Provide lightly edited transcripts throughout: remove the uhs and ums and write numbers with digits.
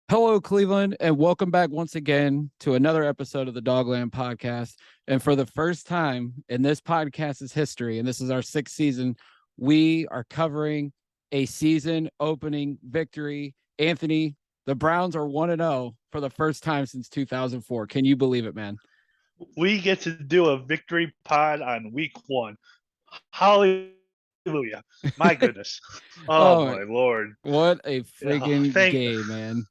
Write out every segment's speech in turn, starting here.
Hello, Cleveland, and welcome back once again to another episode of the Dogland Podcast. And for the first time in this podcast's history, and this is our sixth season, we are covering a season opening victory. Anthony, the Browns are 1-0 for the first time since 2004. Can you believe it, man? We get to do a victory pod on week one. Hallelujah. My goodness. Oh Oh, my Lord. what a Oh, freaking game, man.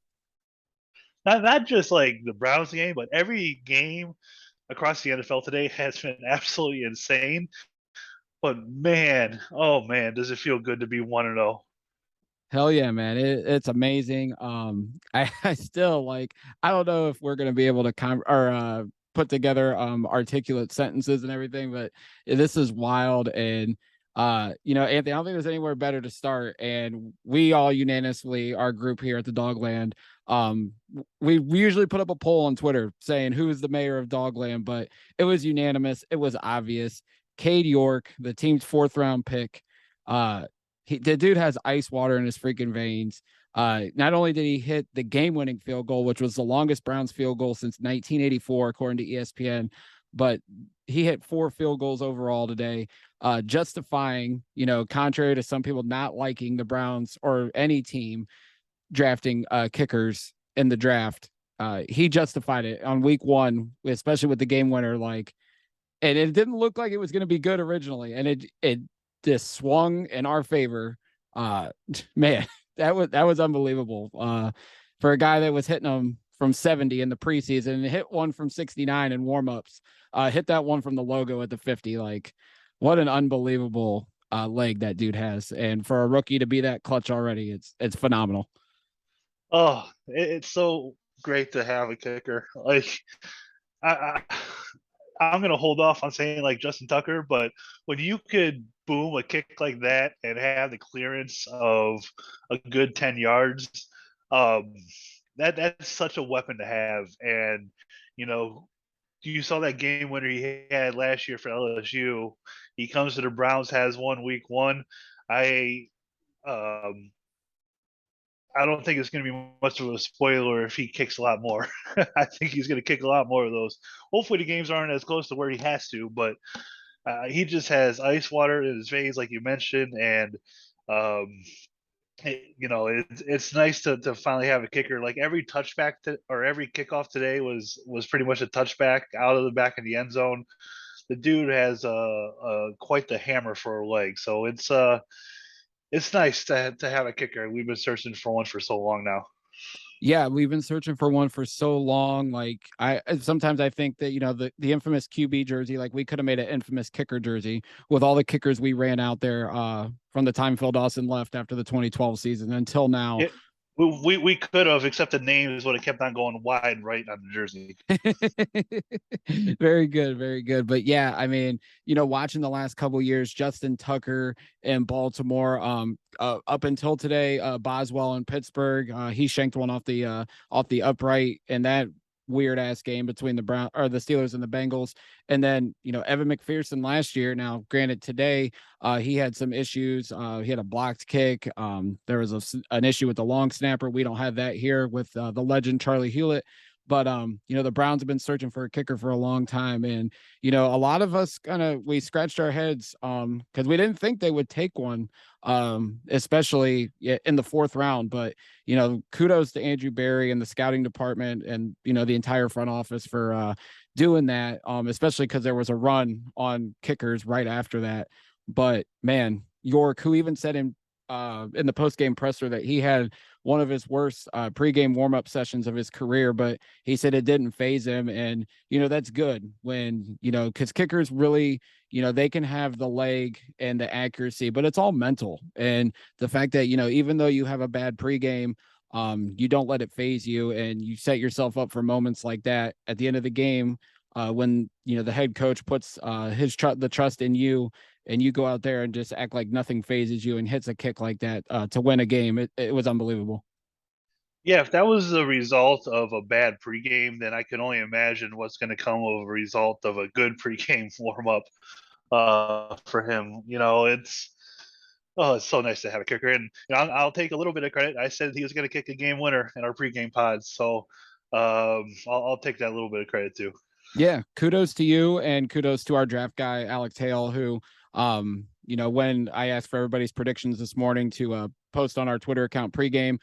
not just like the Browns game, but every game across the NFL today has been absolutely insane. But man, oh man, does it feel good to be 1-0. Hell yeah, man. It's amazing. I still like, I don't know if we're gonna be able to put together articulate sentences and everything, but this is wild. And Anthony, I don't think there's anywhere better to start. And we all unanimously, our group here at the Dogland, we usually put up a poll on Twitter saying who's the mayor of Dogland, but it was unanimous, it was obvious. Cade York, the team's fourth round pick. The dude has ice water in his freaking veins. Not only did he hit the game-winning field goal, which was the longest Browns field goal since 1984, according to ESPN, but he hit 4 field goals overall today, justifying, contrary to some people not liking the Browns or any team drafting kickers in the draft. He justified it on week one, especially with the game winner. And it didn't look like it was going to be good originally, and it just swung in our favor. Man, that was unbelievable. For a guy that was hitting them from 70 in the preseason and hit one from 69 in warmups, hit that one from the logo at the 50. Like, what an unbelievable leg that dude has, and for a rookie to be that clutch already, it's phenomenal. Oh, it's so great to have a kicker. Like I, I'm gonna hold off on saying like Justin Tucker, but when you could boom a kick like that and have the clearance of a good 10 yards, um, that's such a weapon to have. And you know, you saw that game winner he had last year for LSU. He comes to the Browns, has one week one. I um, I don't think it's going to be much of a spoiler if he kicks a lot more. I think he's going to kick a lot more of those. Hopefully, the games aren't as close to where he has to, but he just has ice water in his veins, like you mentioned, and um, it's nice to finally have a kicker. Like every touchback or every kickoff today was pretty much a touchback out of the back of the end zone. The dude has quite the hammer for a leg, so it's nice to have a kicker. We've been searching for one for so long now. Yeah, we've been searching for one for so long. Like, I sometimes I think that the infamous QB jersey, like we could have made an infamous kicker jersey with all the kickers we ran out there from the time Phil Dawson left after the 2012 season until now. It, we could have, except the names would have kept on going wide right on the jersey. Very good, very good. But yeah, I mean, watching the last couple years, Justin Tucker in Baltimore, up until today, Boswell in Pittsburgh, he shanked one off the upright, and that weird ass game between the Steelers and the Bengals. And then, Evan McPherson last year. Now, granted, today he had some issues. He had a blocked kick. There was an issue with the long snapper. We don't have that here with the legend Charlie Hewlett. But the Browns have been searching for a kicker for a long time, and a lot of us we scratched our heads because we didn't think they would take one, especially in the fourth round. But kudos to Andrew Berry and the scouting department, and the entire front office for doing that, especially because there was a run on kickers right after that. But man, York, who even said in the post game presser that he had one of his worst pregame warm up sessions of his career, but he said it didn't phase him. And, that's good when, because kickers really, they can have the leg and the accuracy, but it's all mental. And the fact that, even though you have a bad pregame, you don't let it phase you, and you set yourself up for moments like that at the end of the game. When the head coach puts the trust in you, and you go out there and just act like nothing phases you and hits a kick like that to win a game, it was unbelievable. Yeah, if that was the result of a bad pregame, then I can only imagine what's going to come of a result of a good pregame warm up for him. Oh, it's so nice to have a kicker, and I'll take a little bit of credit. I said he was going to kick a game winner in our pregame pods, so I'll take that little bit of credit too. Yeah, kudos to you and kudos to our draft guy Alex Hale, who when I asked for everybody's predictions this morning to post on our Twitter account pregame,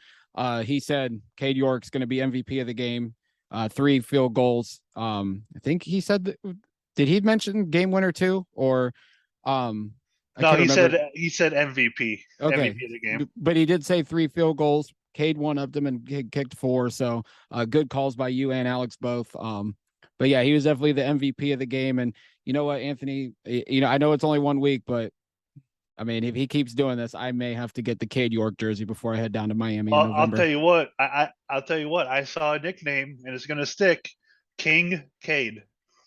he said Cade York's going to be MVP of the game, 3 field goals. I think he said that, did he mention game winner too, or I No, can't remember. he said MVP, Okay, MVP of the game. but he did say 3 field goals. Cade one up them and kicked 4. So good calls by you and Alex both. But yeah, he was definitely the MVP of the game. And you know what, Anthony? I know it's only 1 week, but I mean, if he keeps doing this, I may have to get the Cade York jersey before I head down to Miami in I'll tell November. you what. I'll tell you what. I saw a nickname, and it's going to stick. King Cade.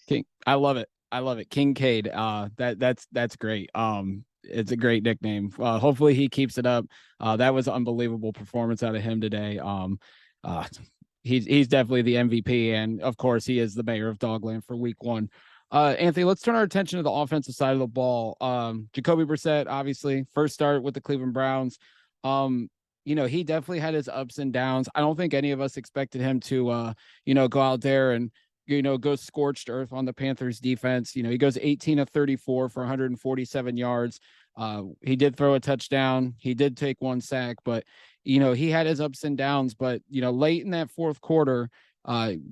King, I love it. I love it. King Cade. That's great. It's a great nickname. Hopefully he keeps it up. That was an unbelievable performance out of him today. Uh, he's definitely the MVP, and of course he is the mayor of Dogland for Week 1. Anthony, let's turn our attention to the offensive side of the ball. Jacoby Brissett, obviously, first start with the Cleveland Browns. He definitely had his ups and downs. I don't think any of us expected him to, go out there and goes scorched earth on the Panthers defense. He goes 18 of 34 for 147 yards. He did throw a touchdown. He did take 1 sack, but he had his ups and downs. But late in that fourth quarter,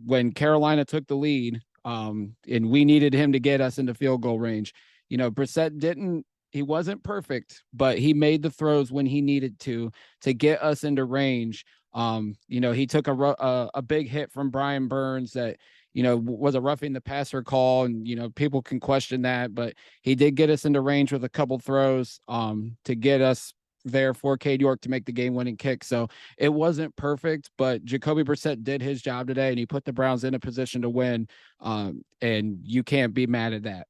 when Carolina took the lead, and we needed him to get us into field goal range, Brissett he wasn't perfect, but he made the throws when he needed to get us into range. He took a big hit from Brian Burns that was a roughing the passer call, and people can question that, but he did get us into range with a couple throws to get us there for Cade York to make the game-winning kick. So it wasn't perfect, but Jacoby Brissett did his job today, and he put the Browns in a position to win. And you can't be mad at that.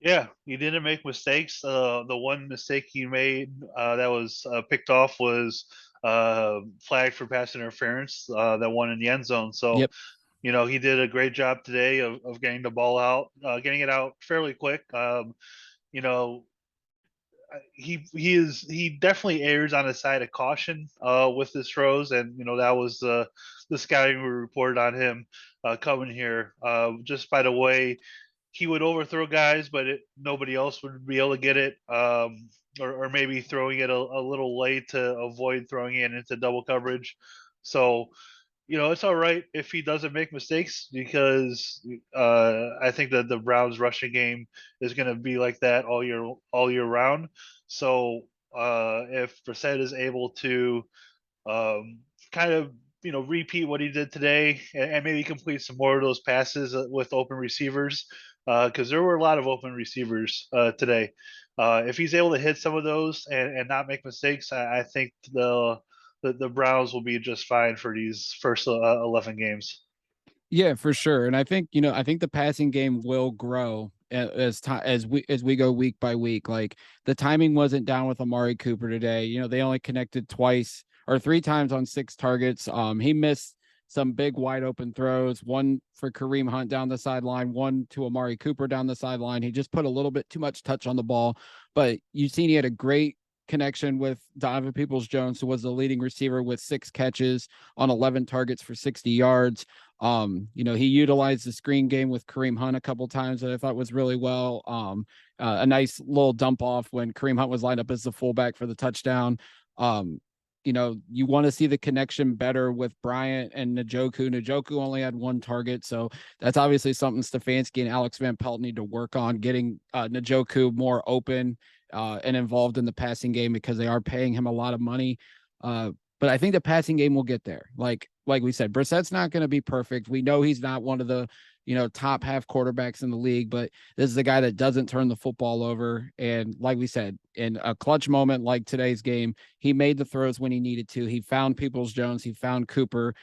Yeah, he didn't make mistakes. The one mistake he made that was picked off was flagged for pass interference. That one in the end zone. So Yep. he did a great job today of getting the ball out, getting it out fairly quick. You know, he definitely errs on the side of caution with his throws, and that was the scouting we reported on him coming here. Just by the way, he would overthrow guys, but nobody else would be able to get it, or maybe throwing it a little late to avoid throwing it into double coverage. So it's all right if he doesn't make mistakes because I think that the Browns rushing game is going to be like that all year round. So if Brissett is able to kind of repeat what he did today and maybe complete some more of those passes with open receivers, because there were a lot of open receivers today. If he's able to hit some of those and not make mistakes, I think the Browns will be just fine for these first 11 games. Yeah, for sure. And I think the passing game will grow as we go week by week. Like the timing wasn't down with Amari Cooper today. They only connected twice or 3 times on 6 targets. He missed some big wide open throws, one for Kareem Hunt down the sideline, one to Amari Cooper down the sideline. He just put a little bit too much touch on the ball, but you've seen he had a great connection with Donovan Peoples-Jones, who was the leading receiver with 6 catches on 11 targets for 60 yards. He utilized the screen game with Kareem Hunt a couple times that I thought was really well. A nice little dump off when Kareem Hunt was lined up as the fullback for the touchdown. You want to see the connection better with Bryant and Njoku. Njoku only had 1 target, so that's obviously something Stefanski and Alex Van Pelt need to work on, getting Njoku more open and involved in the passing game because they are paying him a lot of money. But I think the passing game will get there. Like we said, Brissett's not going to be perfect. We know he's not one of the top half quarterbacks in the league, but this is a guy that doesn't turn the football over. And like we said, in a clutch moment like today's game, he made the throws when he needed to. He found Peoples-Jones, he found Cooper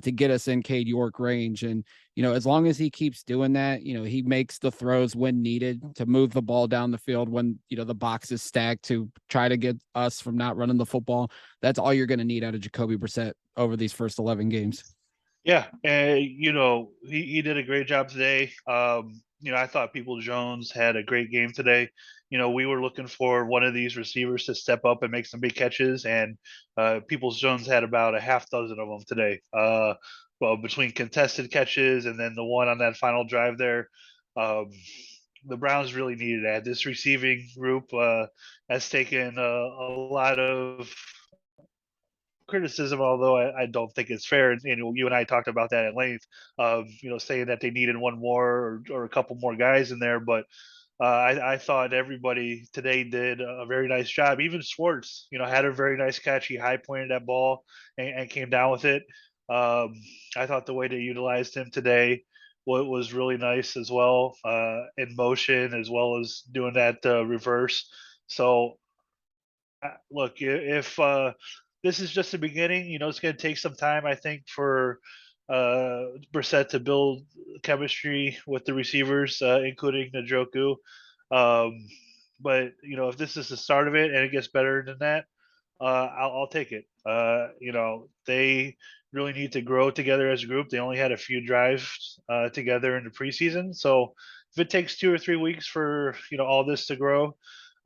to get us in Cade York range. And as long as he keeps doing that, he makes the throws when needed to move the ball down the field when the box is stacked to try to get us from not running the football. That's all you're going to need out of Jacoby Brissett over these first 11 games. Yeah, and he did a great job today. I thought Peoples-Jones had a great game today. we were looking for one of these receivers to step up and make some big catches, and Peoples-Jones had about a half dozen of them today. Well, between contested catches and then the one on that final drive there, the Browns really needed that. This receiving group has taken a lot of criticism, although I don't think it's fair. And you and I talked about that at length, saying that they needed one more or a couple more guys in there. But I thought everybody today did a very nice job. Even Schwartz, had a very nice catch. He high pointed that ball and came down with it. I thought the way they utilized him today was really nice as well, in motion as well as doing that reverse. So look, if this is just the beginning, it's going to take some time, I think, for Brissett to build chemistry with the receivers, including Njoku. But if this is the start of it and it gets better than that, I'll take it. They really need to grow together as a group. They only had a few drives together in the preseason, so if it takes 2 or 3 weeks for all this to grow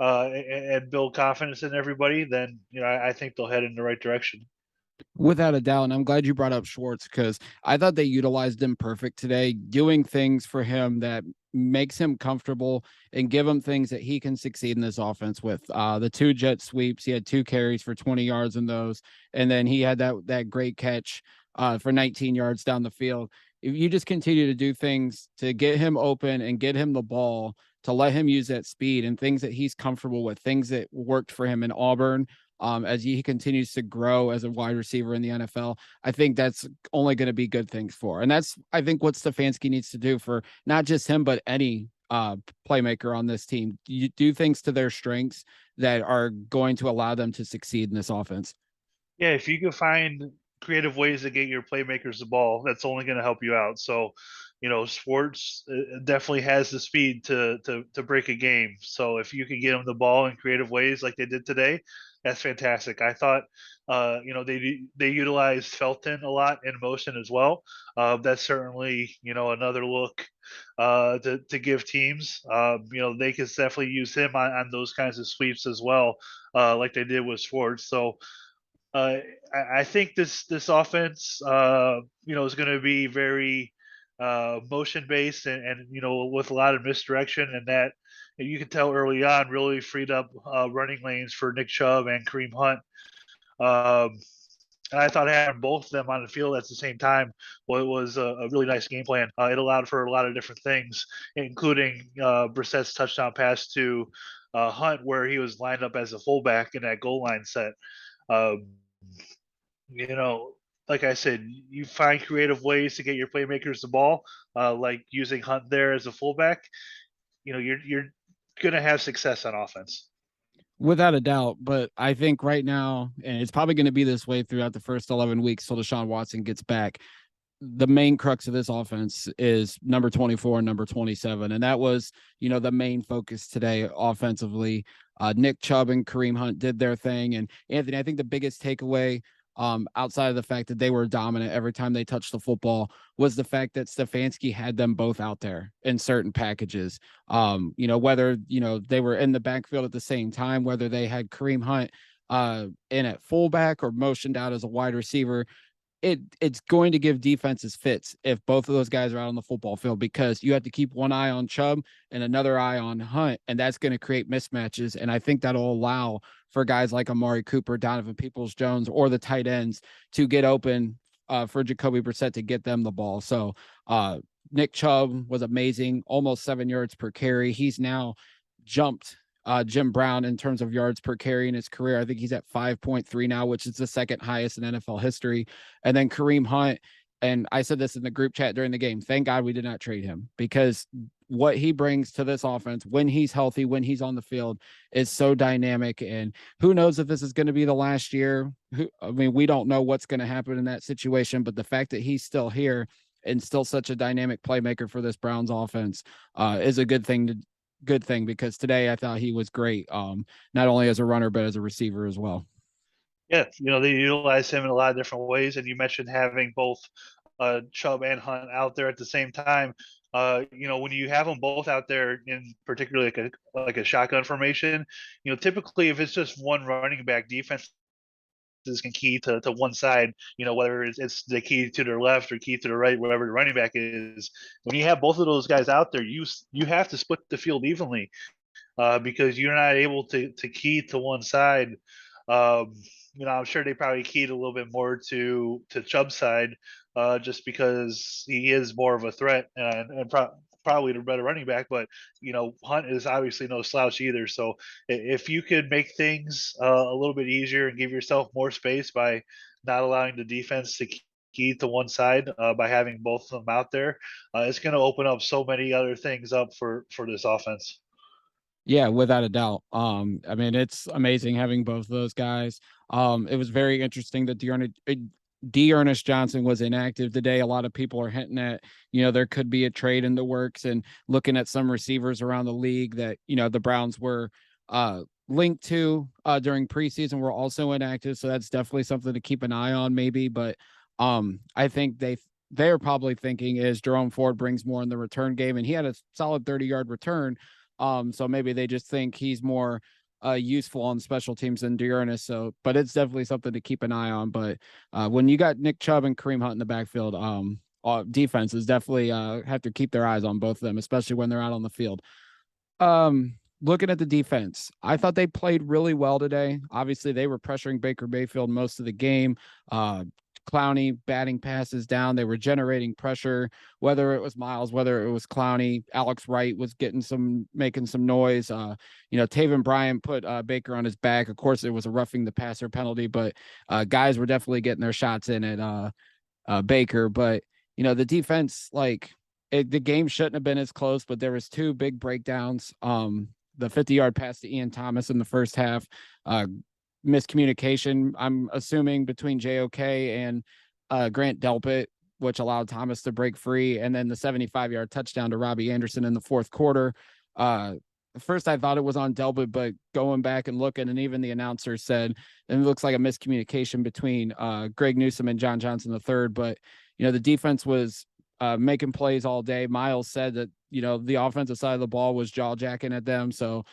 and build confidence in everybody, then I think they'll head in the right direction. Without a doubt. And I'm glad you brought up Schwartz because I thought they utilized him perfect today, doing things for him that makes him comfortable and give him things that he can succeed in this offense with. The 2 jet sweeps, he had 2 carries for 20 yards in those. And then he had that great catch for 19 yards down the field. If you just continue to do things to get him open and get him the ball, to let him use that speed and things that he's comfortable with, things that worked for him in Auburn, as he continues to grow as a wide receiver in the NFL, I think that's only going to be good things for. And that's, I think, what Stefanski needs to do for not just him, but any playmaker on this team. You do things to their strengths that are going to allow them to succeed in this offense. Yeah, if you can find creative ways to get your playmakers the ball, that's only going to help you out. So, Sports definitely has the speed to break a game. So if you can get them the ball in creative ways like they did today, that's fantastic. I thought, they utilized Felton a lot in motion as well. That's certainly another look to give teams. They can definitely use him on those kinds of sweeps as well, like they did with Schwartz. So uh, I think this offense, is going to be very motion based and with a lot of misdirection, and that you can tell early on really freed up running lanes for Nick Chubb and Kareem Hunt. Um, and I thought having both of them on the field at the same time was a really nice game plan. It allowed for a lot of different things, including Brissett's touchdown pass to Hunt, where he was lined up as a fullback in that goal line set. Um, like I said, you find creative ways to get your playmakers the ball, like using Hunt there as a fullback. You're going to have success on offense. Without a doubt, but I think right now, and it's probably going to be this way throughout the first 11 weeks till Deshaun Watson gets back, the main crux of this offense is number 24 and number 27. And that was, the main focus today offensively. Nick Chubb and Kareem Hunt did their thing. And Anthony, I think the biggest takeaway, outside of the fact that they were dominant every time they touched the football, was the fact that Stefanski had them both out there in certain packages. Whether, they were in the backfield at the same time, whether they had Kareem Hunt in at fullback or motioned out as a wide receiver, it's going to give defenses fits if both of those guys are out on the football field, because you have to keep one eye on Chubb and another eye on Hunt, and that's going to create mismatches. And I think that'll allow for guys like Amari Cooper, Donovan Peoples-Jones, or the tight ends to get open for Jacoby Brissett to get them the ball. So Nick Chubb was amazing, almost 7 yards per carry. He's now jumped Jim Brown in terms of yards per carry in his career. I think he's at 5.3 now, which is the second highest in NFL history. And then Kareem Hunt, and I said this in the group chat during the game, thank God we did not trade him, because what he brings to this offense when he's healthy, when he's on the field, is so dynamic. And who knows if this is going to be the last year. We don't know what's going to happen in that situation, but the fact that he's still here and still such a dynamic playmaker for this Browns offense is a good thing, because today I thought he was great, not only as a runner, but as a receiver as well. Yeah, they utilize him in a lot of different ways. And you mentioned having both Chubb and Hunt out there at the same time. when you have them both out there in particularly like a shotgun formation, typically if it's just one running back, defense can key to one side, whether it's the key to their left or key to the right, wherever the running back is. When you have both of those guys out there, you have to split the field evenly, because you're not able to key to one side. Um, I'm sure they probably keyed a little bit more to Chubb's side, just because he is more of a threat and probably the better running back. But Hunt is obviously no slouch either. So if you could make things a little bit easier and give yourself more space by not allowing the defense to key to one side, by having both of them out there, it's going to open up so many other things up for this offense. Yeah, without a doubt. I mean, it's amazing having both of those guys. It was very interesting that D'Ernest Johnson was inactive today. A lot of people are hinting at, there could be a trade in the works, and looking at some receivers around the league that, the Browns were linked to during preseason were also inactive. So that's definitely something to keep an eye on, maybe. But I think they're probably thinking is Jerome Ford brings more in the return game, and he had a solid 30-yard return. So maybe they just think he's more useful on special teams than D'Ernest. So, but it's definitely something to keep an eye on. But when you got Nick Chubb and Kareem Hunt in the backfield, defenses definitely have to keep their eyes on both of them, especially when they're out on the field. Looking at the defense, I thought they played really well today. Obviously, they were pressuring Baker Mayfield most of the game. Clowney batting passes down. They were generating pressure, whether it was Miles, whether it was Clowney. Alex Wright was making some noise. Taven Bryan put Baker on his back. Of course, it was a roughing the passer penalty, but guys were definitely getting their shots in at Baker. But, the defense, the game shouldn't have been as close, but there was two big breakdowns. The 50-yard pass to Ian Thomas in the first half, miscommunication, I'm assuming, between JOK and Grant Delpit, which allowed Thomas to break free, and then the 75-yard touchdown to Robbie Anderson in the fourth quarter. First, I thought it was on Delpit, but going back and looking, and even the announcer said it looks like a miscommunication between Greg Newsome and John Johnson III. But the defense was making plays all day. Miles said that the offensive side of the ball was jaw jacking at them, so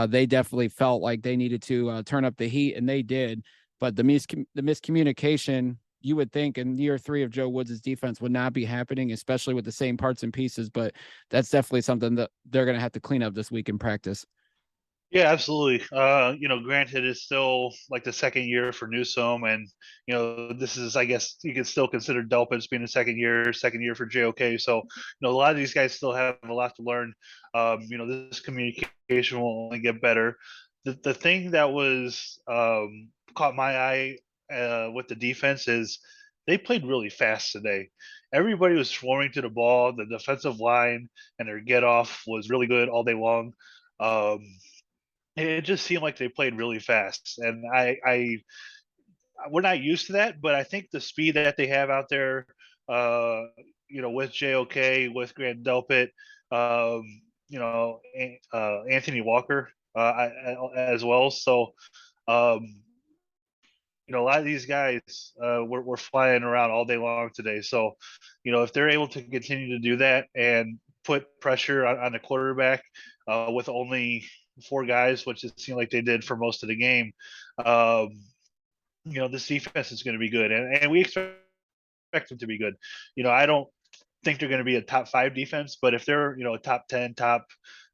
they definitely felt like they needed to turn up the heat, and they did. But the miscommunication, you would think in year 3 of Joe Woods' defense, would not be happening, especially with the same parts and pieces. But that's definitely something that they're going to have to clean up this week in practice. Yeah, absolutely. Granted, it's still like the second year for Newsome, and this is, I guess, you could still consider Delpit's being a second year for JOK. So, a lot of these guys still have a lot to learn. This communication will only get better. The thing that was caught my eye with the defense is they played really fast today. Everybody was swarming to the ball. The defensive line and their get off was really good all day long. Um, it just seemed like they played really fast, and we're not used to that, but I think the speed that they have out there, with JOK, with Grant Delpit, Anthony Walker, as well. So, um, a lot of these guys were flying around all day long today. So, if they're able to continue to do that and put pressure on the quarterback with only 4 guys, which it seemed like they did for most of the game, this defense is going to be good, and we expect them to be good. I don't think they're going to be a top 5 defense, but if they're a top 10, top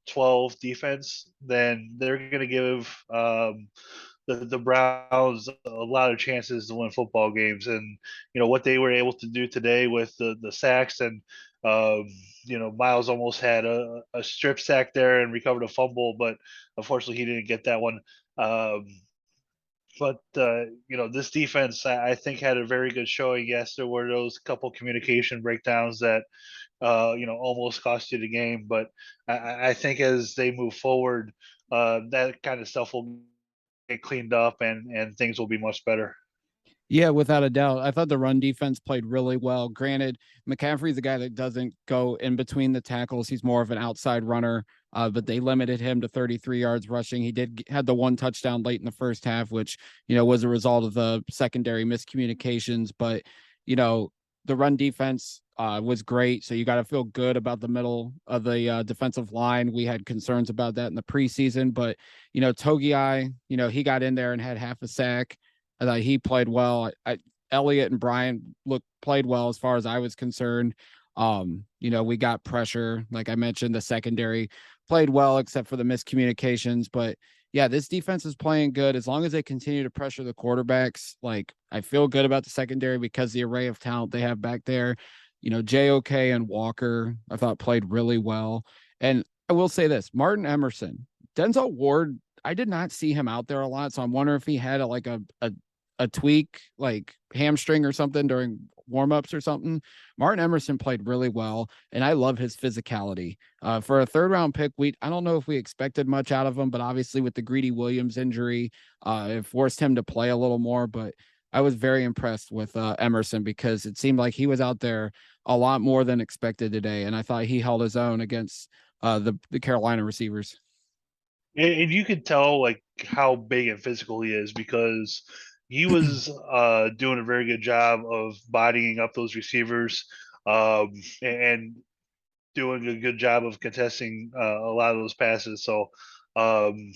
12 defense, then they're going to give the Browns a lot of chances to win football games. And what they were able to do today with the sacks, and Miles almost had a strip sack there and recovered a fumble, but unfortunately he didn't get that one. But this defense, I think, had a very good showing. Yes, there were those couple communication breakdowns that almost cost you the game, but I think as they move forward, that kind of stuff will get cleaned up, and things will be much better. Yeah, without a doubt. I thought the run defense played really well. Granted, McCaffrey's a guy that doesn't go in between the tackles. He's more of an outside runner, but they limited him to 33 yards rushing. He had the 1 touchdown late in the first half, which, was a result of the secondary miscommunications. But, the run defense was great. So you got to feel good about the middle of the defensive line. We had concerns about that in the preseason, but Togiai, he got in there and had half a sack. I thought he played well. Elliott and Bryant played well as far as I was concerned. We got pressure, like I mentioned. The secondary played well except for the miscommunications, but yeah, this defense is playing good as long as they continue to pressure the quarterbacks. Like, I feel good about the secondary because the array of talent they have back there. JOK and Walker, I thought played really well. And I will say this, Martin Emerson, Denzel Ward, I did not see him out there a lot. So I'm wondering if he had a tweak, like hamstring or something during warmups or something. Martin Emerson played really well, and I love his physicality. For a third round pick, I don't know if we expected much out of him, but obviously with the Greedy Williams injury, it forced him to play a little more. But I was very impressed with Emerson because it seemed like he was out there a lot more than expected today, and I thought he held his own against the Carolina receivers. And you could tell like how big and physical he is because he was doing a very good job of bodying up those receivers, and doing a good job of contesting a lot of those passes. So, um,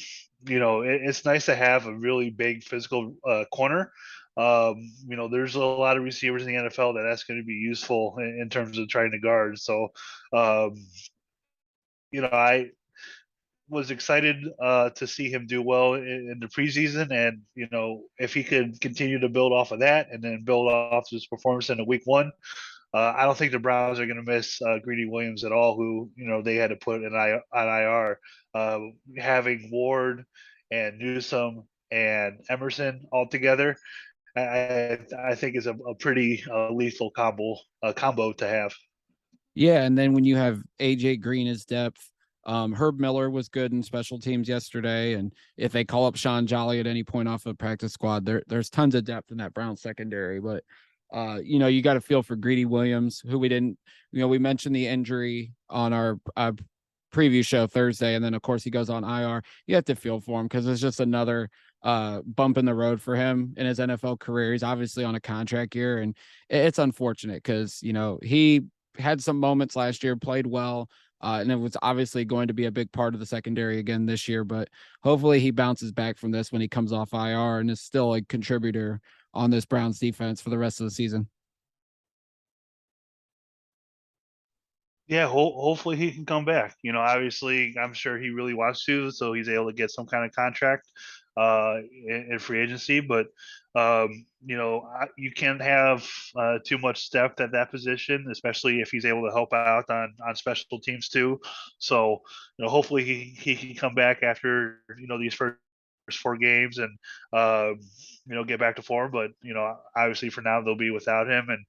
it's nice to have a really big physical corner. There's a lot of receivers in the NFL that's going to be useful in terms of trying to guard. So, um, I was excited to see him do well in the preseason, and if he could continue to build off of that and then build off his performance in the week one, I don't think the Browns are going to miss Greedy Williams at all, who they had to put on IR. Having Ward and Newsome and Emerson all together, I think is a pretty lethal combo to have. Yeah, and then when you have AJ Green as depth, Herb Miller was good in special teams yesterday, and if they call up Sean Jolly at any point off the practice squad, there's tons of depth in that Brown secondary. But you got to feel for Greedy Williams, who we didn't, we mentioned the injury on our preview show Thursday, and then of course he goes on IR. You have to feel for him because it's just another bump in the road for him in his NFL career. He's obviously on a contract year, and it's unfortunate because he had some moments last year, played well, and it was obviously going to be a big part of the secondary again this year. But hopefully he bounces back from this when he comes off IR and is still a contributor on this Browns defense for the rest of the season. Yeah, hopefully he can come back. Obviously, I'm sure he really wants to, so he's able to get some kind of contract in free agency. But you can't have too much depth at that position, especially if he's able to help out on special teams too. So, hopefully he can come back after these first 4 games and get back to form. But obviously for now they'll be without him, and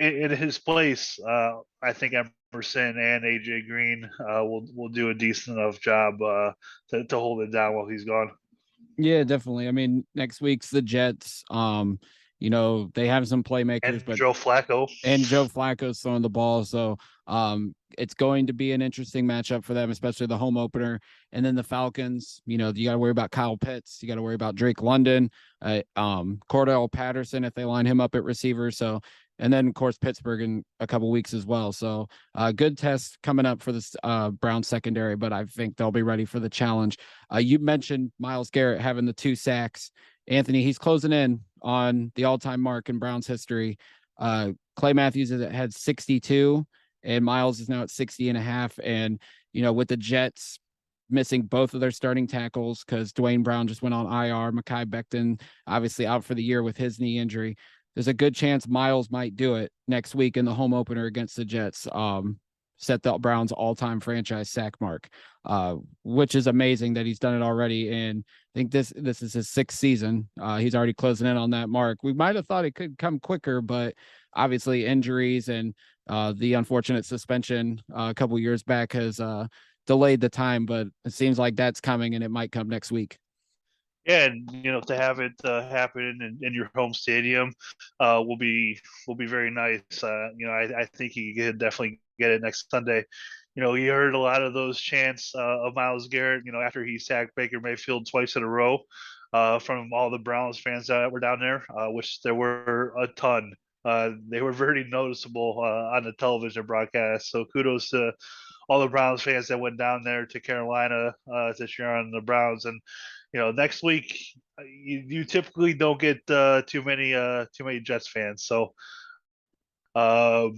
in his place, I think Emerson and AJ Green will do a decent enough job to hold it down while he's gone. Yeah, definitely. I mean, next week's the Jets. They have some playmakers, And but Joe Flacco. and Joe Flacco's throwing the ball. So it's going to be an interesting matchup for them, especially the home opener. And then the Falcons, you got to worry about Kyle Pitts. You got to worry about Drake London, Cordell Patterson if they line him up at receiver. So, and then of course Pittsburgh in a couple weeks as well. So good test coming up for this Brown secondary, but I think they'll be ready for the challenge. You mentioned Myles Garrett having the 2 sacks. Anthony, he's closing in on the all-time mark in Browns history. Clay Matthews had 62 and Myles is now at 60 and a half. And, with the Jets missing both of their starting tackles because Dwayne Brown just went on IR, Mekhi Becton obviously out for the year with his knee injury. There's a good chance Myles might do it next week in the home opener against the Jets. Set the Browns all-time franchise sack mark, which is amazing that he's done it already. And I think this is his 6th season. He's already closing in on that mark. We might have thought it could come quicker, but obviously injuries and the unfortunate suspension a couple years back has delayed the time, but it seems like that's coming and it might come next week. Yeah, and to have it happen in your home stadium will be very nice. I think he could definitely get it next Sunday. You heard a lot of those chants of Myles Garrett. After he sacked Baker Mayfield twice in a row, from all the Browns fans that were down there, which there were a ton They were very noticeable on the television broadcast. So kudos to all the Browns fans that went down there to Carolina to cheer on the Browns. And next week you typically don't get too many Jets fans. So um,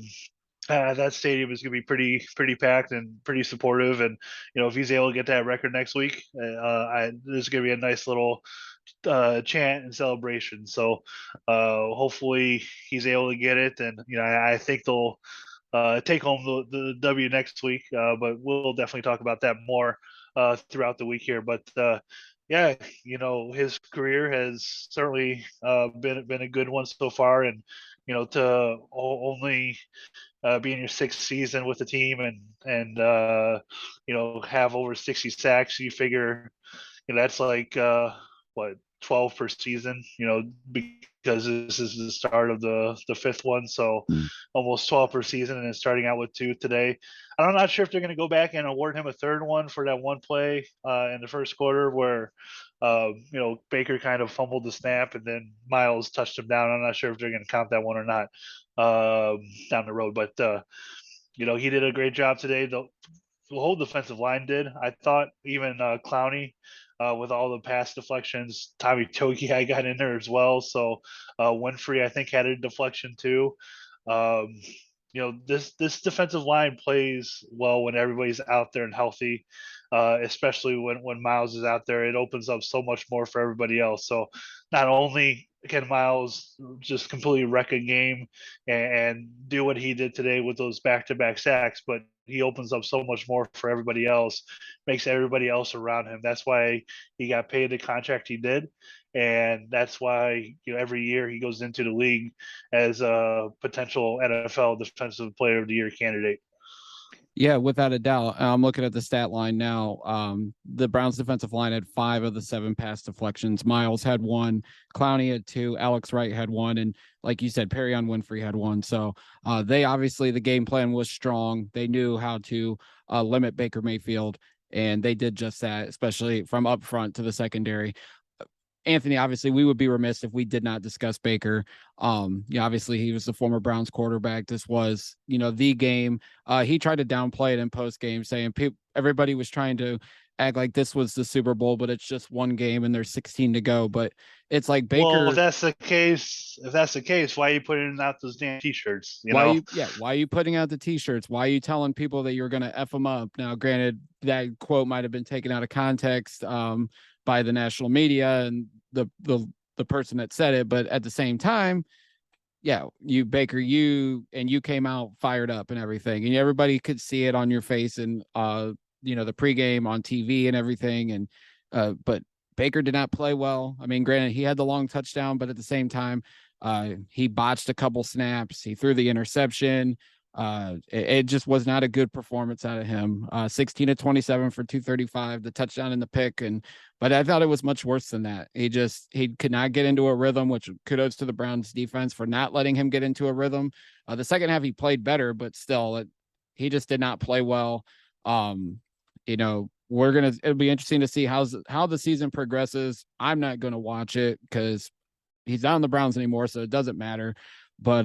that stadium is going to be pretty packed and pretty supportive. And if he's able to get that record next week, there's going to be a nice little chant and celebration. So hopefully he's able to get it, and I think they'll take home the W next week. But we'll definitely talk about that more throughout the week here. But yeah, his career has certainly been a good one so far, and to only be in your sixth season with the team and have over 60 sacks, you figure that's like what 12 per season, because this is the start of the fifth one, so almost 12 per season, and starting out with two today. I'm not sure if they're going to go back and award him a third one for that one play in the first quarter where Baker kind of fumbled the snap and then Miles touched him down. I'm not sure if they're going to count that one or not down the road, but he did a great job today. The whole defensive line did. I thought even Clowney, with all the pass deflections, Tommy Togi I got in there as well. So Winfrey I think had a deflection too. Um, this defensive line plays well when everybody's out there and healthy, especially when Miles is out there. It opens up so much more for everybody else. So not only can Miles just completely wreck a game and do what he did today with those back-to-back sacks, but he opens up so much more for everybody else, makes everybody else around him. That's why he got paid the contract he did, and that's why every year he goes into the league as a potential NFL Defensive Player of the Year candidate. Yeah, without a doubt. I'm looking at the stat line now. The Browns defensive line had 5 of the 7 pass deflections. Miles had 1, Clowney had 2, Alex Wright had 1, and like you said, Perrion Winfrey had 1. So they obviously, the game plan was strong. They knew how to limit Baker Mayfield, and they did just that, especially from up front to the secondary. Anthony, obviously, we would be remiss if we did not discuss Baker. Obviously, he was the former Browns quarterback. This was, the game. He tried to downplay it in post game, saying everybody was trying to act like this was the Super Bowl, but it's just one game and there's 16 to go. But it's like Baker. Well, if that's the case, why are you putting out those damn T-shirts? Why are you putting out the T-shirts? Why are you telling people that you're going to F them up? Now, granted, that quote might have been taken out of context by the national media and the person that said it, but at the same time, yeah, Baker, you came out fired up and everything, and everybody could see it on your face and the pregame on TV and everything, and but Baker did not play well. I mean, granted, he had the long touchdown, but at the same time, he botched a couple snaps. He threw the interception. It just was not a good performance out of him. 16 to 27 for 235, the touchdown and the pick. But I thought it was much worse than that. He could not get into a rhythm, which kudos to the Browns defense for not letting him get into a rhythm. The second half he played better, but still he just did not play well. It'll be interesting to see how the season progresses. I'm not going to watch it because he's not on the Browns anymore, so it doesn't matter. But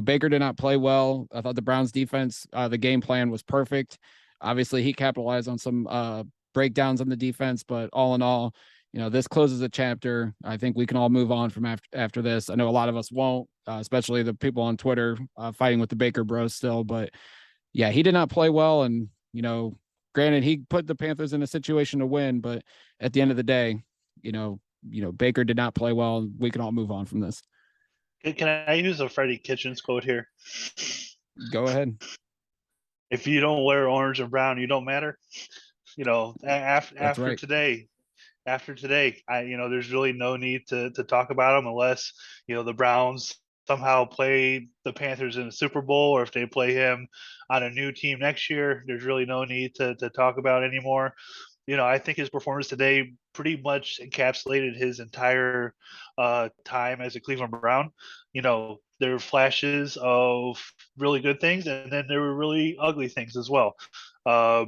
Baker did not play well. I thought the Browns defense, the game plan was perfect. Obviously, he capitalized on some breakdowns on the defense, but all in all, this closes a chapter. I think we can all move on from after this. I know a lot of us won't, especially the people on Twitter fighting with the Baker Bros still. But yeah, he did not play well, and granted, he put the Panthers in a situation to win, but at the end of the day, Baker did not play well. And we can all move on from this. Can I use a Freddie Kitchens quote here? Go ahead. If you don't wear orange and brown, you don't matter. After right. today, there's really no need to talk about them unless the Browns somehow play the Panthers in the Super Bowl, or if they play him on a new team next year. There's really no need to talk about anymore. I think his performance today pretty much encapsulated his entire time as a Cleveland Brown. There were flashes of really good things, and then there were really ugly things as well. I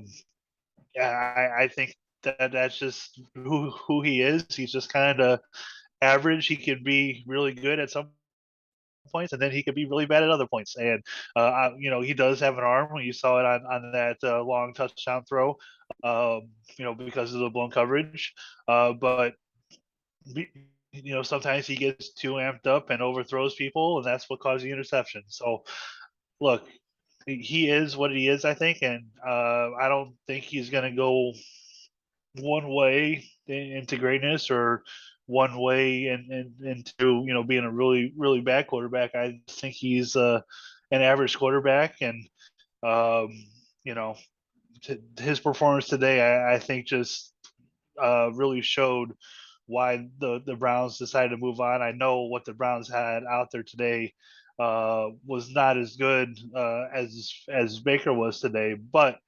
think that's just who he is. He's just kind of average. He can be really good at some points, and then he could be really bad at other points. And he does have an arm. You saw it on that long touchdown throw, because of the blown coverage. But sometimes he gets too amped up and overthrows people, and that's what caused the interception. So, look, he is what he is, I think, and I don't think he's going to go one way into greatness or one way into being a really really bad quarterback. I think he's an average quarterback, and um, you know his performance today, I think, just really showed why the Browns decided to move on. I know what the Browns had out there today was not as good as Baker was today, but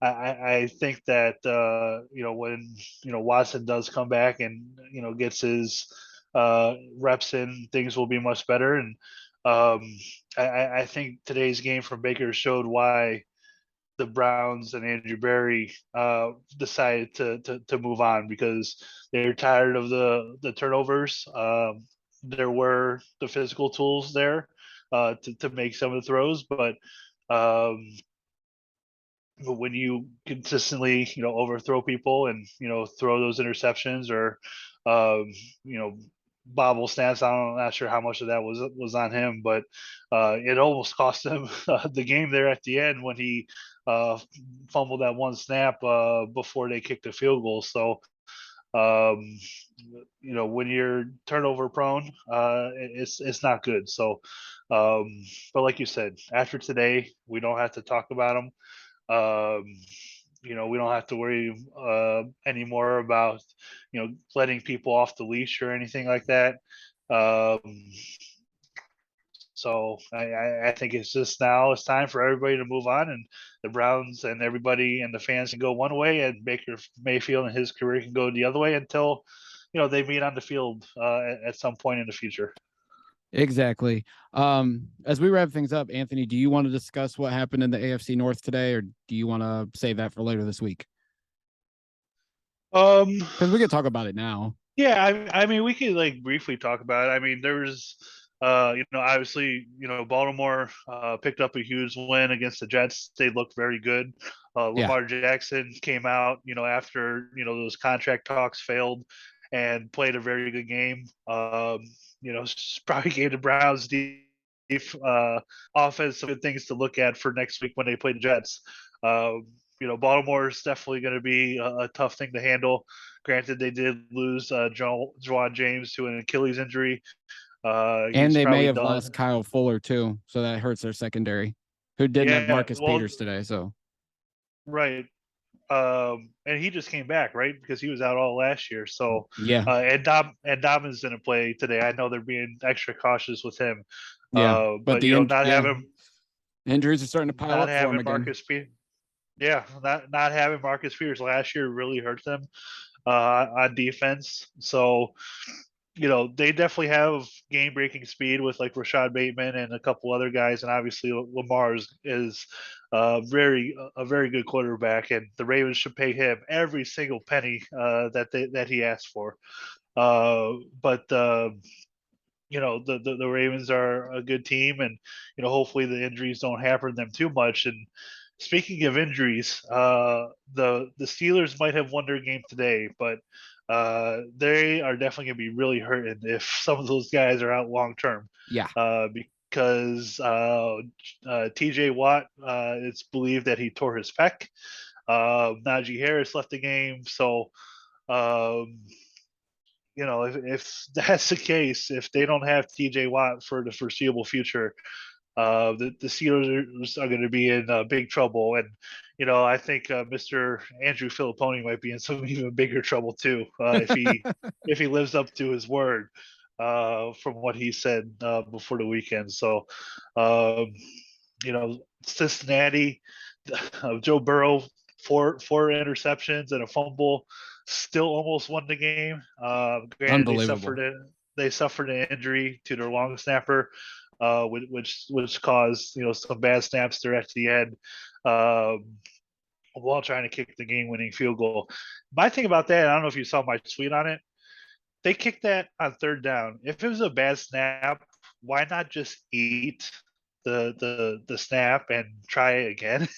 I think that when Watson does come back and gets his reps in, things will be much better. And I think today's game from Baker showed why the Browns and Andrew Berry decided to move on, because they're tired of the turnovers. There were the physical tools there to make some of the throws, but when you consistently overthrow people and throw those interceptions or bobble snaps, I'm not sure how much of that was on him, but it almost cost him the game there at the end when he fumbled that one snap before they kicked the field goal. So when you're turnover prone, it's not good. So but like you said, after today, we don't have to talk about them. We don't have to worry anymore about letting people off the leash or anything like that. So I think it's just now it's time for everybody to move on, and the Browns and everybody and the fans can go one way, and Baker Mayfield and his career can go the other way until they meet on the field at some point in the future. Exactly. As we wrap things up, Anthony, do you want to discuss what happened in the AFC North today, or do you want to save that for later this week? Because we could talk about it now. Yeah, I mean, we could briefly talk about it. I mean, there was, obviously, Baltimore picked up a huge win against the Jets. They looked very good. Lamar Jackson came out, after those contract talks failed, and played a very good game. Probably gave the Browns offense some good things to look at for next week when they play the Jets. Baltimore is definitely going to be a tough thing to handle. Granted, they did lose Juwan James to an Achilles injury. And they may have lost Kyle Fuller too, so that hurts their secondary, who didn't have Marcus Peters today. So, right, and he just came back, right, because he was out all last year. So yeah, and Dobbins didn't play today. I know they're being extra cautious with him. Yeah, but not having injuries are starting to pile up for him again. Not having Marcus Peters last year really hurt them on defense. So, they definitely have game-breaking speed with Rashad Bateman and a couple other guys, and obviously Lamar is a very good quarterback, and the Ravens should pay him every single penny that he asked for. But the Ravens are a good team, and hopefully the injuries don't hamper them too much. And speaking of injuries, the Steelers might have won their game today, but they are definitely going to be really hurting if some of those guys are out long term. Yeah. Because T.J. Watt, it's believed that he tore his pec. Najee Harris left the game, so if that's the case, if they don't have T.J. Watt for the foreseeable future, the Steelers are going to be in big trouble. And I think Mr. Andrew Filipponi might be in some even bigger trouble too if he lives up to his word from what he said before the weekend. So Cincinnati, Joe Burrow, four interceptions and a fumble, still almost won the game. Granted, they suffered an injury to their long snapper, which caused some bad snaps there at the end, while trying to kick the game-winning field goal. My thing about that, I don't know if you saw my tweet on it. They kicked that on third down. If it was a bad snap, why not just eat the snap and try it again?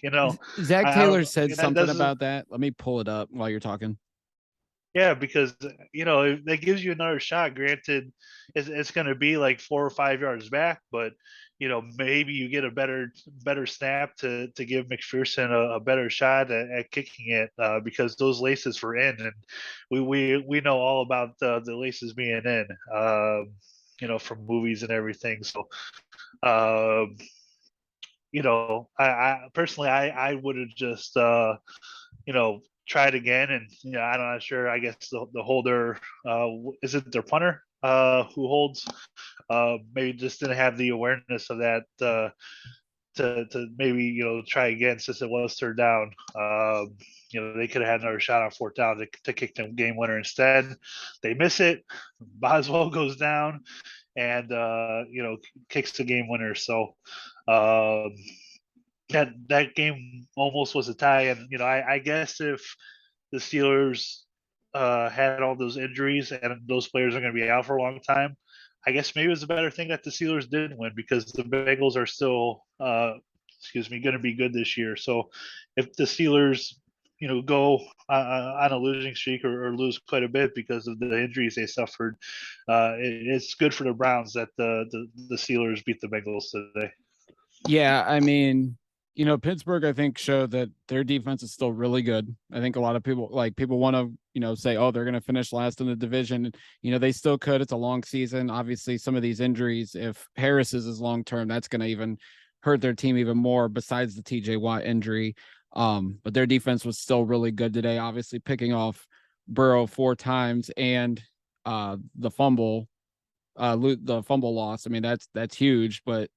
you know, Zach I don't Taylor know. said That something doesn't. about that. Let me pull it up while you're talking. Yeah, because that gives you another shot. Granted, it's going to be like 4 or 5 yards back, but maybe you get a better snap to give McPherson a better shot at kicking it, because those laces were in, and we know all about the laces being in, from movies and everything. So, um, I personally I would have just try it again. And I'm not sure. I guess the holder, is it their punter, who holds, maybe just didn't have the awareness of that, to maybe try again, since it was third down. They could have had another shot on fourth down to kick the game winner. Instead, they miss it. Boswell goes down and kicks the game winner. So, um, that game almost was a tie. And I guess if the Steelers had all those injuries and those players are going to be out for a long time, I guess maybe it was a better thing that the Steelers didn't win, because the Bengals are still, going to be good this year. So if the Steelers, go on a losing streak, or lose quite a bit because of the injuries they suffered, it's good for the Browns that the Steelers beat the Bengals today. Yeah, I mean, Pittsburgh, I think, showed that their defense is still really good. I think a lot of people want to, say, oh, they're going to finish last in the division. They still could. It's a long season. Obviously, some of these injuries, if Harris is long term, that's going to even hurt their team even more, besides the TJ Watt injury. But their defense was still really good today, obviously picking off Burrow 4 times, and the fumble loss. I mean, that's huge. But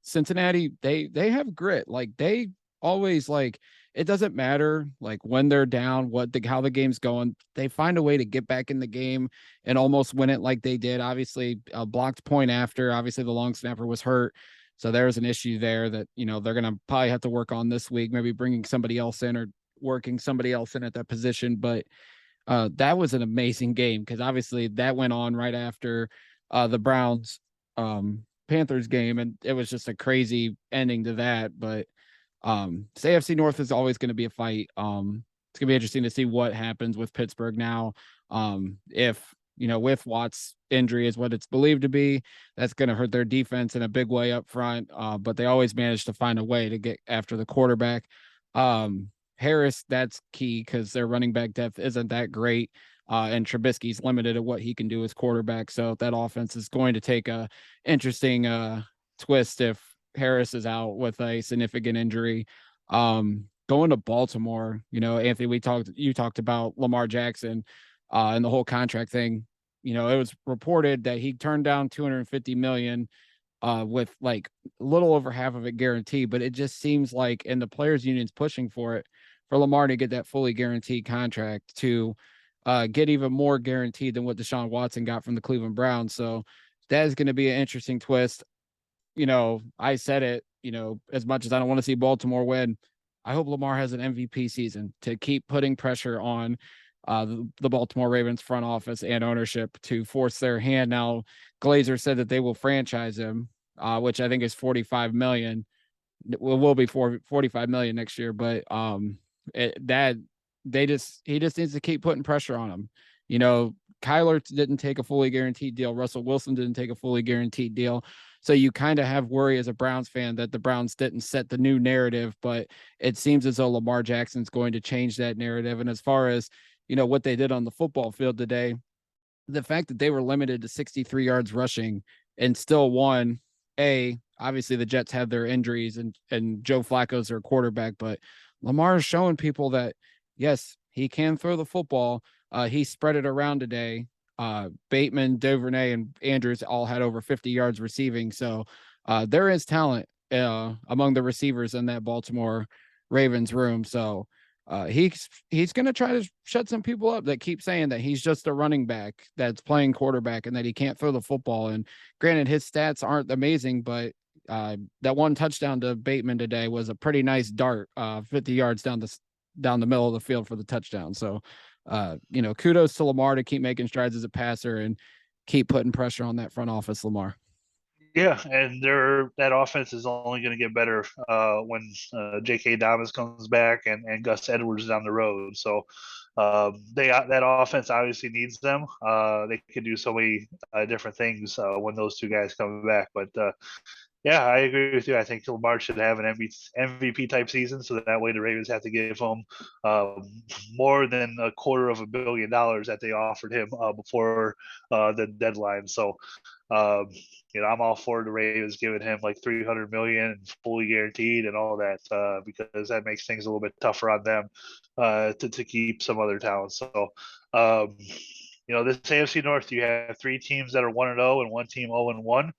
Cincinnati, they have grit. Like, they always, like, it doesn't matter like when they're down, how the game's going, they find a way to get back in the game and almost win it, like they did. Obviously, a blocked point after. Obviously, the long snapper was hurt, so there's an issue there that they're gonna probably have to work on this week, maybe bringing somebody else in or working somebody else in at that position. But that was an amazing game, because obviously that went on right after the Browns Panthers game, and it was just a crazy ending to that. But this AFC North is always going to be a fight. It's gonna be interesting to see what happens with Pittsburgh now. If with Watt's injury is what it's believed to be, that's going to hurt their defense in a big way up front. But they always manage to find a way to get after the quarterback. Harris, that's key, because their running back depth isn't that great. And Trubisky's limited at what he can do as quarterback. So that offense is going to take a interesting twist if Harris is out with a significant injury. Going to Baltimore, Anthony, you talked about Lamar Jackson and the whole contract thing. It was reported that he turned down 250 million with like a little over half of it guaranteed, but it just seems like, and the players union's pushing for it, for Lamar to get that fully guaranteed contract, to get even more guaranteed than what Deshaun Watson got from the Cleveland Browns. So that is going to be an interesting twist. I said it, as much as I don't want to see Baltimore win, I hope Lamar has an MVP season to keep putting pressure on the Baltimore Ravens front office and ownership to force their hand. Now, Glazer said that they will franchise him, which I think is 45 million. Will be 45 million next year, but he just needs to keep putting pressure on him. Kyler didn't take a fully guaranteed deal. Russell Wilson didn't take a fully guaranteed deal. So you kind of have worry as a Browns fan that the Browns didn't set the new narrative, but it seems as though Lamar Jackson's going to change that narrative. And as far as, what they did on the football field today, the fact that they were limited to 63 yards rushing and still won, obviously the Jets have their injuries and Joe Flacco's their quarterback, but Lamar is showing people that, yes, he can throw the football. He spread it around today. Bateman, Duvernay, and Andrews all had over 50 yards receiving. So there is talent among the receivers in that Baltimore Ravens room. So he's going to try to shut some people up that keep saying that he's just a running back that's playing quarterback and that he can't throw the football. And granted, his stats aren't amazing, but that one touchdown to Bateman today was a pretty nice dart, 50 yards down the middle of the field for the touchdown. So, kudos to Lamar to keep making strides as a passer and keep putting pressure on that front office, Lamar. Yeah, and that offense is only going to get better when J.K. Dobbins comes back and Gus Edwards down the road. So that offense obviously needs them. They could do so many different things when those two guys come back. But yeah, I agree with you. I think Lamar should have an MVP type season, so that way the Ravens have to give him more than $250 million that they offered him before the deadline. So I'm all for the Ravens giving him like 300 million fully guaranteed and all that because that makes things a little bit tougher on them to keep some other talent. So, this AFC North, you have three teams that are 1-0 and one team 0-1.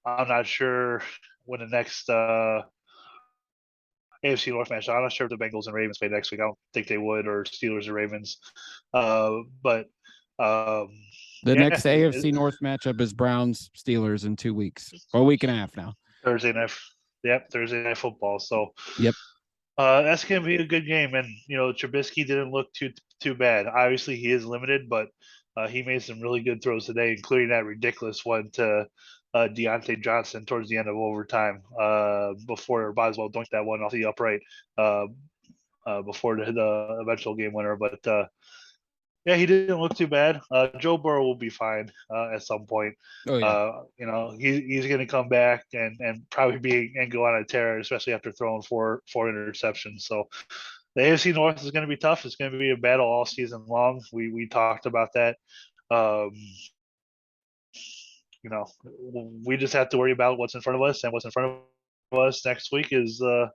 I'm not sure when the next AFC North match. I'm not sure if the Bengals and Ravens play next week. I don't think they would, or Steelers or Ravens. But the next AFC North matchup is Browns Steelers in 2 weeks or a week and a half now. Thursday night. Yep, Thursday night football. So yep, that's gonna be a good game. And Trubisky didn't look too bad. Obviously, he is limited, but he made some really good throws today, including that ridiculous one to Deontay Johnson towards the end of overtime before Boswell dunked that one off the upright before the eventual game winner. But yeah, he didn't look too bad. Joe Burrow will be fine at some point. Oh, yeah. He's going to come back and probably go on a tear, especially after throwing four interceptions. So the AFC North is going to be tough. It's going to be a battle all season long. We talked about that. We just have to worry about what's in front of us, and what's in front of us next week is the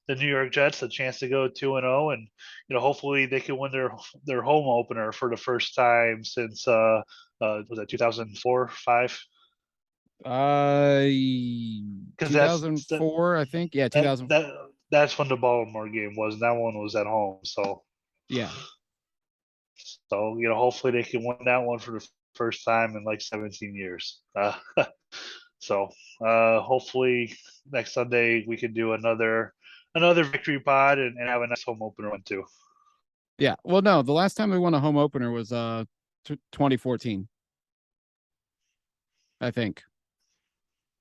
New York Jets a chance to go 2-0, and hopefully they can win their home opener for the first time since was that 2004-5? 2004, I think. Yeah, 2000. That's when the Baltimore game was. That one was at home, so yeah. So hopefully they can win that one for the first time in like 17 years. So hopefully next Sunday we can do another victory pod and have a nice home opener one too. Yeah. Well, no, the last time we won a home opener was 2014. I think.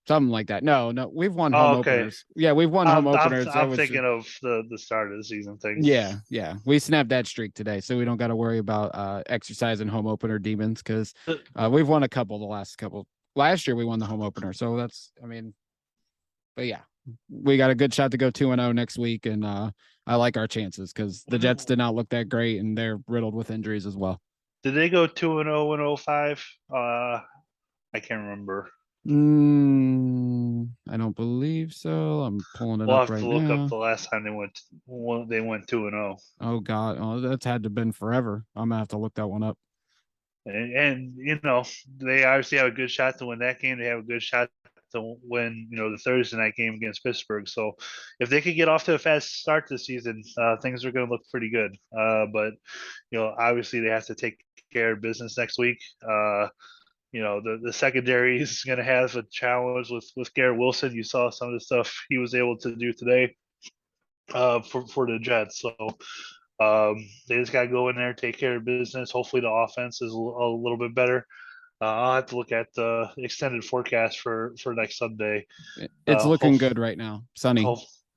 Something like that. No, we've won home openers. Yeah, we've won home openers. I'm thinking of the start of the season thing. Yeah. We snapped that streak today, so we don't got to worry about exercising home opener demons because we've won a couple the last couple. Last year we won the home opener, so but yeah, we got a good shot to go 2-0 next week, and I like our chances because the Jets did not look that great, and they're riddled with injuries as well. Did they go 2-0 in 05? I can't remember. I don't believe so. I'm pulling it up right now. We'll have to look up the last time they went 2-0. Oh God, that's had to have been forever. I'm gonna have to look that one up. And they obviously have a good shot to win that game. They have a good shot to win, the Thursday night game against Pittsburgh. So if they could get off to a fast start this season, things are going to look pretty good. But obviously they have to take care of business next week. The secondary is going to have a challenge with Garrett Wilson. You saw some of the stuff he was able to do today for the Jets. So they just got to go in there, take care of business. Hopefully the offense is a little bit better. I'll have to look at the extended forecast for next Sunday. It's looking good right now. Sunny.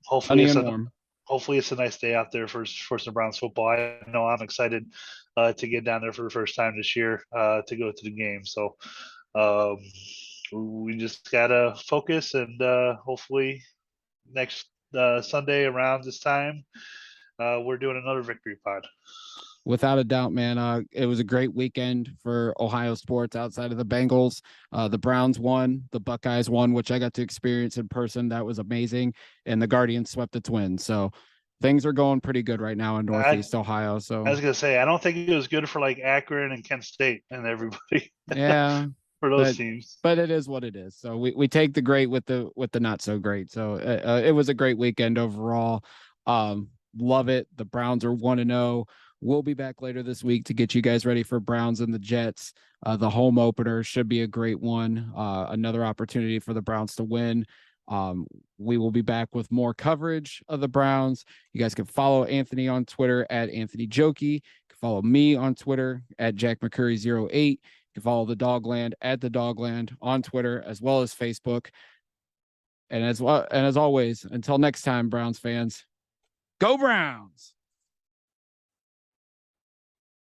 Hopefully it's warm. Hopefully it's a nice day out there for some Browns football. I know I'm excited to get down there for the first time this year to go to the game. So we just gotta focus, and hopefully next Sunday around this time we're doing another victory pod. Without a doubt, man. It was a great weekend for Ohio sports outside of the Bengals. The Browns won, the Buckeyes won, which I got to experience in person. That was amazing. And the Guardians swept the Twins. So things are going pretty good right now in Northeast Ohio. So I was going to say, I don't think it was good for like Akron and Kent State and everybody. Yeah. For those teams. But it is what it is. So we take the great with the not so great. So it was a great weekend overall. Love it. The Browns are 1-0. We'll be back later this week to get you guys ready for Browns and the Jets. The home opener should be a great one. Another opportunity for the Browns to win. We will be back with more coverage of the Browns. You guys can follow Anthony on Twitter at Anthony Jokey. You can follow me on Twitter at Jack McCurry 08. You can follow the Dogland at the Dogland on Twitter as well as Facebook. And as always, until next time, Browns fans, go Browns!